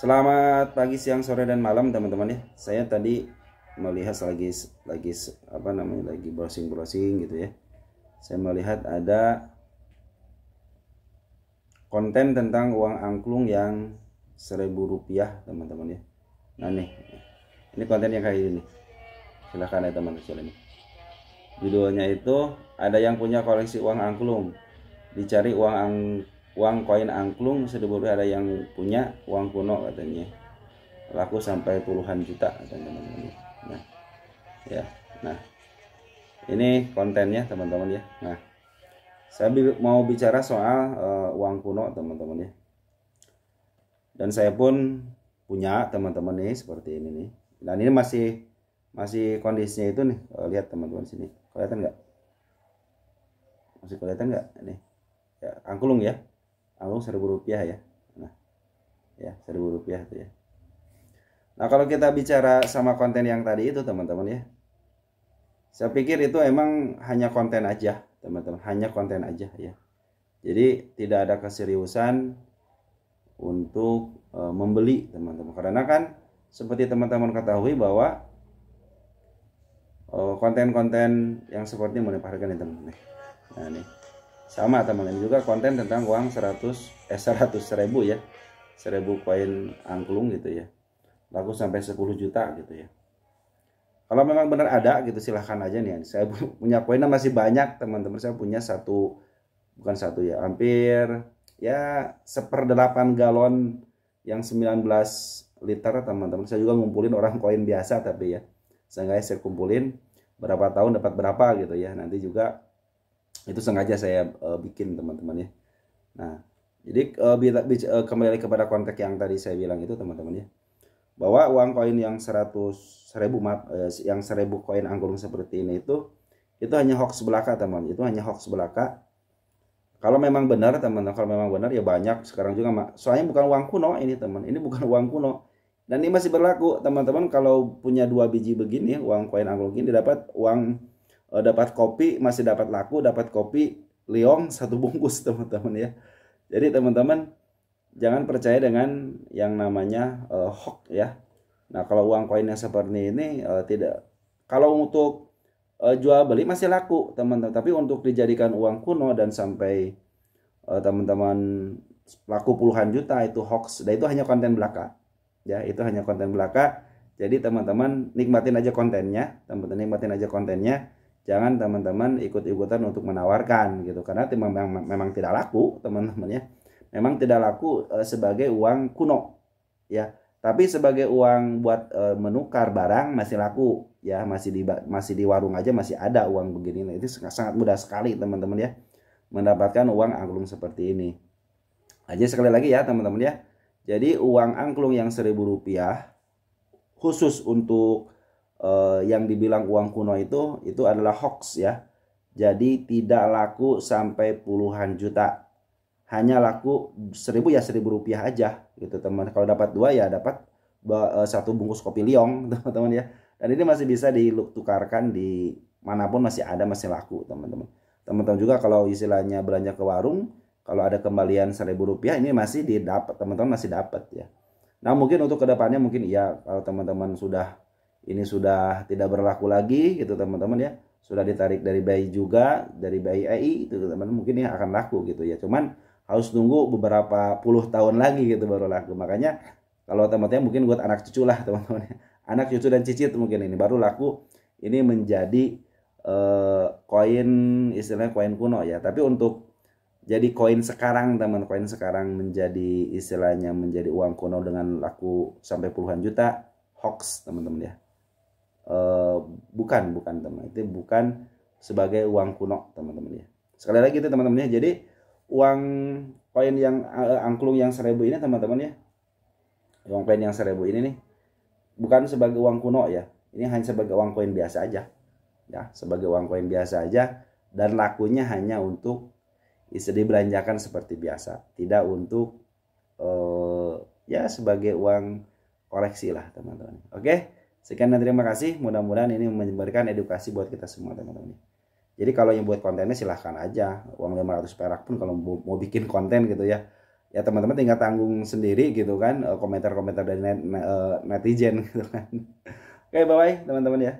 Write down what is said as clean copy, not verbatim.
Selamat pagi, siang, sore, dan malam teman-teman ya. Saya tadi melihat lagi browsing gitu ya. Saya melihat ada konten tentang uang angklung yang Rp1.000 teman-teman ya. Nah nih, ini konten yang kayak ini. Silahkan ya teman-teman ini. Judulnya itu ada yang punya koleksi uang angklung, dicari uang koin angklung Rp1.000, ada yang punya uang kuno katanya, laku sampai puluhan juta teman-teman. Nah ya, nah ini kontennya teman-teman ya. Nah, saya mau bicara soal uang kuno teman-teman ya, dan saya pun punya teman-teman nih seperti ini nih. Dan ini masih kondisinya itu nih. Lihat teman-teman sini, kelihatan nggak? Masih kelihatan nggak ini ya, angklung ya, angklung Rp1.000 ya. Nah ya, Rp1.000 tuh ya. Nah, kalau kita bicara sama konten yang tadi itu teman-teman ya, saya pikir itu emang hanya konten aja teman-teman, hanya konten aja ya. Jadi tidak ada keseriusan untuk membeli teman-teman, karena kan seperti teman-teman ketahui bahwa konten-konten yang seperti ini menimpa-harga nih teman-teman. Nah ini sama teman-teman, juga konten tentang uang 100.000 ya, 1.000 koin angklung gitu ya, laku sampai 10 juta gitu ya. Kalau memang benar ada gitu, silahkan aja nih. Saya punya koinnya masih banyak teman-teman. Saya punya hampir ya 1/8 galon yang 19 liter teman-teman. Saya juga ngumpulin orang koin biasa, tapi ya sengaja saya kumpulin berapa tahun dapat berapa gitu ya. Nanti juga itu sengaja saya bikin teman-teman ya. Nah, jadi kembali kepada konteks yang tadi saya bilang itu teman-teman ya, bahwa uang koin yang 100.000 yang 1.000 koin angklung seperti ini itu hanya hoax belaka teman, itu hanya hoax belaka. Kalau memang benar teman-teman, kalau memang benar ya banyak sekarang juga, soalnya bukan uang kuno ini teman, ini bukan uang kuno, dan ini masih berlaku teman-teman. Kalau punya 2 biji begini uang koin angklung ini, dapat kopi, masih dapat laku, dapat kopi liong 1 bungkus teman-teman ya. Jadi teman-teman jangan percaya dengan yang namanya hoax ya. Nah, kalau uang koin yang seperti ini tidak, kalau untuk jual beli masih laku teman-teman, tapi untuk dijadikan uang kuno dan sampai teman-teman laku puluhan juta, itu hoax, dan itu hanya konten belaka ya, itu hanya konten belaka. Jadi teman-teman nikmatin aja kontennya, teman-teman nikmatin aja kontennya, jangan teman-teman ikut-ikutan untuk menawarkan gitu, karena memang tidak laku teman-teman ya. Memang tidak laku sebagai uang kuno ya, tapi sebagai uang buat menukar barang masih laku ya, masih di warung aja masih ada uang begini. Nah, itu sangat mudah sekali teman-teman ya mendapatkan uang angklung seperti ini. Aja sekali lagi ya teman-teman ya. Jadi uang angklung yang Rp1.000 khusus untuk yang dibilang uang kuno itu adalah hoax ya. Jadi tidak laku sampai puluhan juta, hanya laku 1.000 ya Rp1.000 aja gitu teman. Kalau dapat 2 ya dapat 1 bungkus kopi liong teman-teman ya. Dan ini masih bisa ditukarkan di manapun, masih ada, masih laku teman-teman. Teman-teman juga kalau istilahnya belanja ke warung, kalau ada kembalian Rp1.000 ini masih didapat teman-teman, masih dapat ya. Nah, mungkin untuk kedepannya mungkin ya, kalau teman-teman sudah tidak berlaku lagi gitu teman-teman ya, sudah ditarik dari BI juga, dari BI itu teman-teman, mungkin ya akan laku gitu ya. Cuman harus tunggu beberapa puluh tahun lagi gitu baru laku. Makanya kalau teman-teman mungkin buat anak cucu lah teman-teman, anak cucu dan cicit mungkin ini baru laku, ini menjadi koin, istilahnya koin kuno ya. Tapi untuk jadi koin sekarang teman, koin sekarang menjadi istilahnya menjadi uang kuno dengan laku sampai puluhan juta, hoax teman-teman ya. Bukan teman, itu bukan sebagai uang kuno teman-teman ya. Sekali lagi itu teman-teman ya. Jadi uang koin yang angklung yang 1.000 ini teman-teman ya, uang koin yang 1.000 ini nih bukan sebagai uang kuno ya, ini hanya sebagai uang koin biasa aja ya, sebagai uang koin biasa aja, dan lakunya hanya untuk dibelanjakan seperti biasa, tidak untuk ya sebagai uang koleksi lah teman-teman. Oke, sekian dan terima kasih, mudah-mudahan ini memberikan edukasi buat kita semua teman-teman. Jadi kalau yang buat kontennya silahkan aja, uang 500 perak pun kalau mau bikin konten gitu ya, ya teman-teman tinggal tanggung sendiri gitu kan, komentar-komentar dari netizen gitu kan. Oke, bye bye teman-teman ya.